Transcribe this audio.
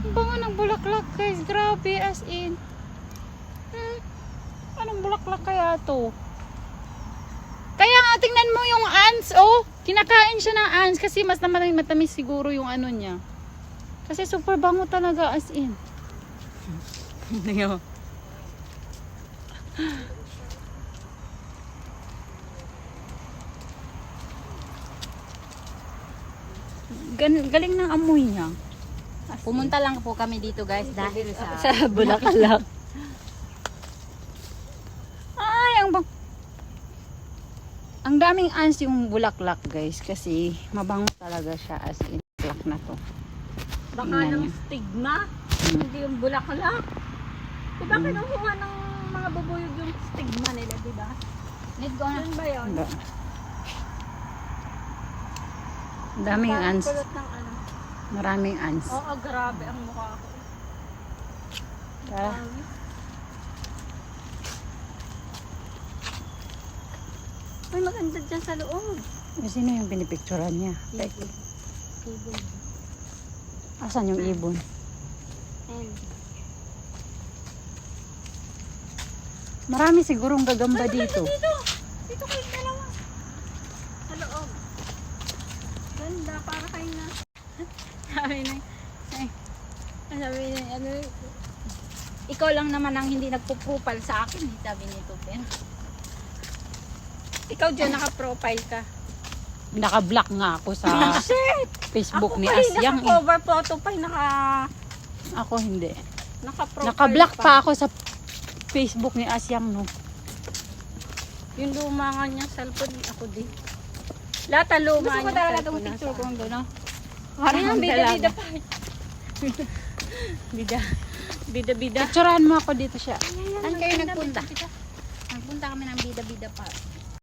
Ang bango ng bulaklak guys. Grabe as in. Anong bulaklak kaya to? Kaya nga tingnan mo yung ants oh. Kinakain siya ng ants kasi mas matamis siguro yung ano niya. Kasi super bango talaga as in. Galing ng amoy niya. Pumunta lang po kami dito guys dahil Sa bulaklak. Ay, ang daming ants yung bulaklak guys kasi mabango talaga siya as in bulaklak na to. baka ng stigma, hindi yung bulaklak. Diba kinukuha ng mga bubuyog yung stigma nila, diba? Need ko na. Yun ba yun? Ang daming Parang ants. kulot ng ano. Maraming ants. Oo, grabe ang mukha ko. Tara. Ay, maganda dyan sa loob. Sino yung pinipicturan niya? Ibon. Asan yung ibon? And, Marami sigurong gagamba dito. dito kayo dalawa. Sa loob. Ganda, para kayo na. Sabi na, sabi na, ano, ikaw lang naman ang hindi nagpo-profile sa akin, sabi nito, Ben. Ikaw dyan, naka-profile ka. Naka-block nga ako sa Facebook Ako ni pa Asyang. naka-cover photo pa, Ako hindi. naka-profile Naka-block pa ako sa Facebook ni Asyang, no? Yung luma nga niyang cellphone, ako din. Lahat ang luma Gusto ko niyang talaga itong cellphone picture nasa kong doon, no? Parang bida-bida dalaga. pa. Bida-bida. Picturean mo ako dito siya. Saan kayo nagpunta? Nagpunta kami ng bida-bida pa.